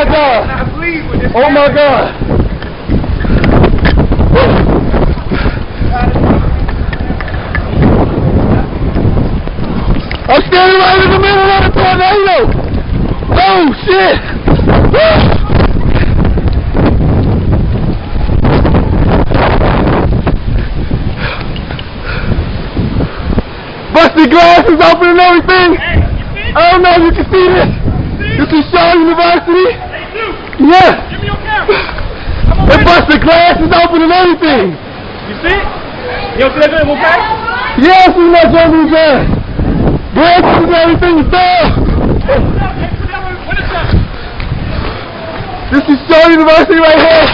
my God. Oh my God. I'm standing right in the middle of the tornado. Oh shit. Busted glass is open and everything. I don't know if you can see this. This is Shaw University. Yeah. Give me your camera. The busted glass is open and everything. You see it? You don't see that good move back? Yeah, I see my jumping glass. Glass and everything is down. This is Shaw University right here.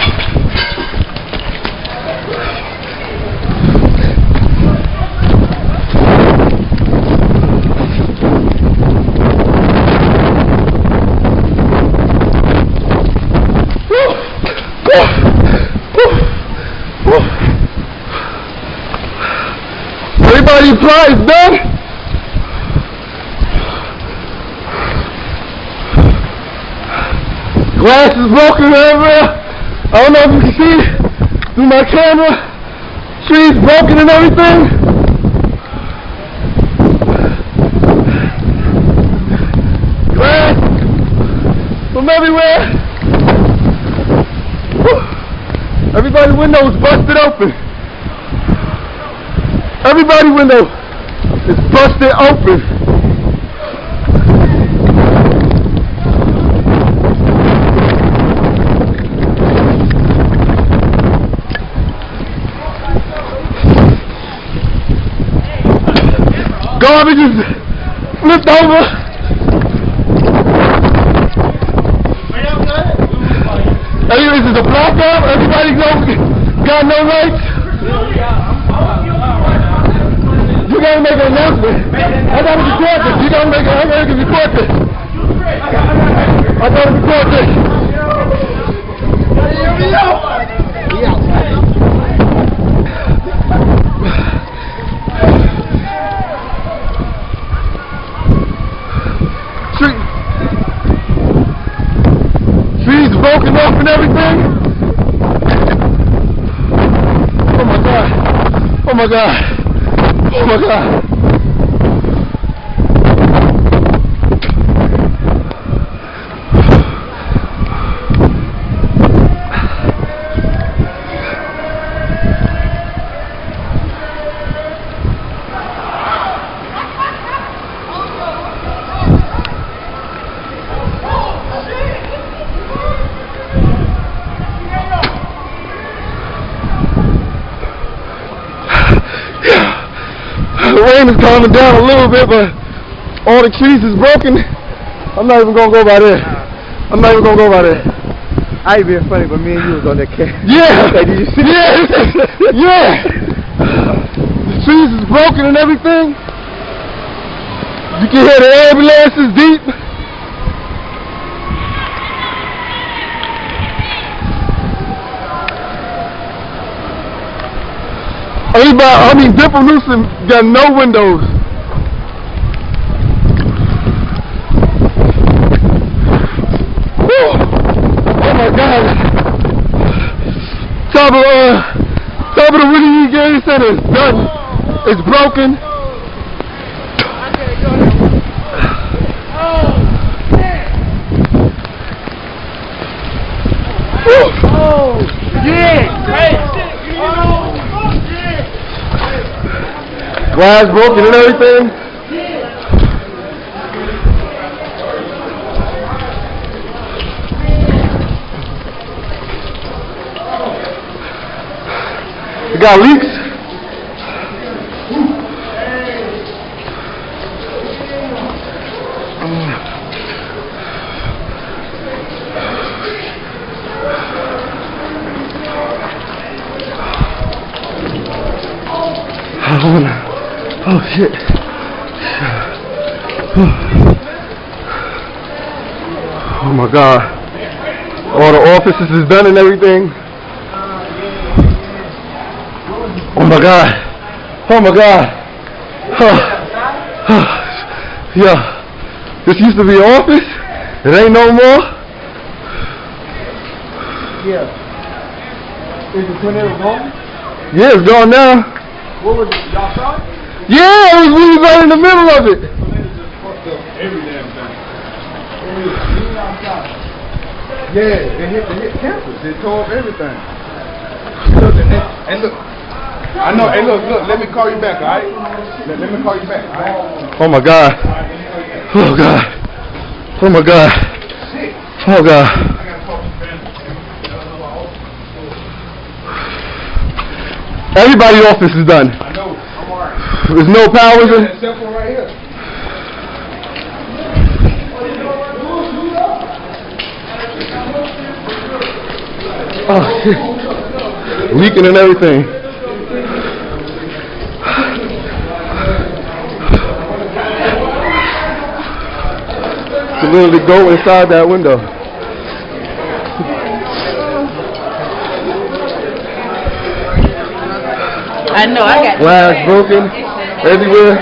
Everybody applies done. Glass is broken everywhere. I don't know if you can see it through my camera. Trees broken and everything. Glass from everywhere. Everybody's window is busted open. Everybody's window is busted open. Garbage is flipped over. This is a blackout. Everybody got no lights. You gotta make an announcement. I gotta record this. You gotta make it. I gotta record this. I gotta record this. Trees broken off and everything. Oh my God. Oh my God. Oh my God. The rain is calming down a little bit, but all the trees is broken. I'm not even gonna go by there. I'm not even gonna go by there. I ain't being funny, but me and you was on that camp. Yeah! Okay, did you see Yeah! Yeah! The trees is broken and everything. You can hear the ambulances deep. Dimple Newsom got no windows. Woo. Oh my God. Top of the Whitney Gary Center is done. It's broken. Oh, yeah. Glass broken and everything. It got leaks. Oh shit. Oh my God. All the offices is done and everything. Oh my God. Oh my God. Yeah. This used to be an office. It ain't no more. Yeah. Is the tornado gone? Yeah, it's gone now. What was it? Y'all saw it? Yeah, we was right in the middle of it. Every damn thing. Yeah, they hit campus. They tore up everything. Look. I know. Hey, look. Let me call you back, all right? Let me call you back, all right? Oh my God. Oh God. Oh my God. Oh God. Everybody's office is done. I know. I'm all right. There's no powers in. Except for right here. Oh shit. Leaking and everything. To literally go inside that window. I know, I got Glass broken everywhere.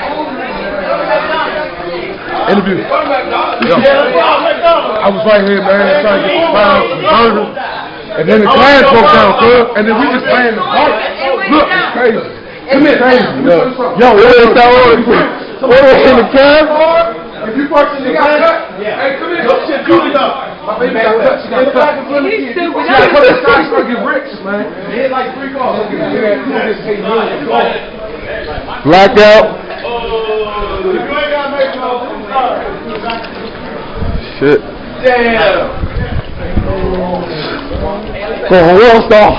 Interview. Yo, I was right here, man, trying to get some fries, some burgers. And then the glass broke down, cuz. And then we just playing the park. Look, it's crazy. Come here, crazy. Yo, where's that order? Order in the cab? If you park in the glass, hey, come here. Look, shit, do it up. My baby got cut. She got cut. She got cut inside. She's gonna get rich, man. They hit like 3 calls. Blackout. Shit. Damn. Go on, World Star.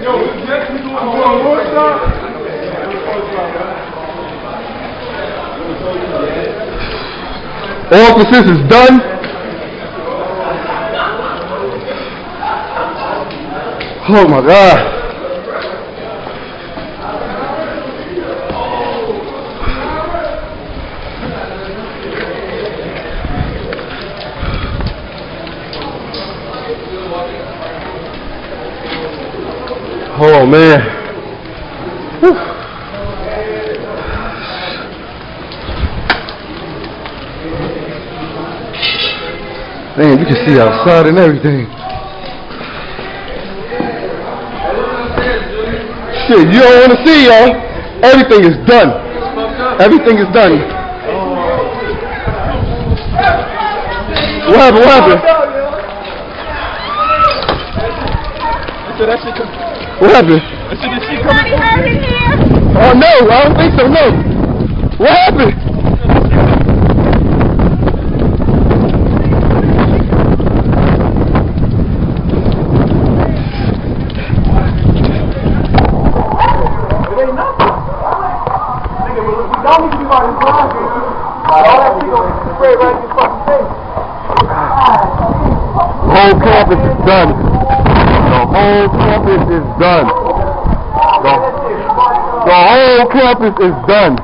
Yo, I'm going World Star. Offices is done. Oh my God. Oh man. Whew. Man, you can see outside and everything. Shit, you don't want to see, y'all. Everything is done. Everything is done. What happened? What happened? What happened? Somebody hurt in here? Oh no, I don't think so, no. What happened? The whole campus is done. The whole campus is done. The whole campus is done.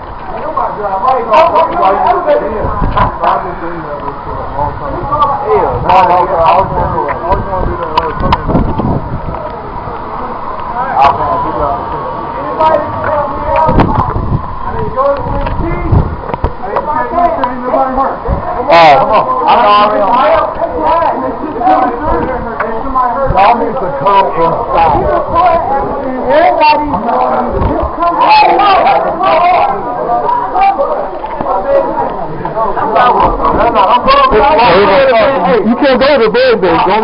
Y'all need to come inside. You can't go to bed, baby.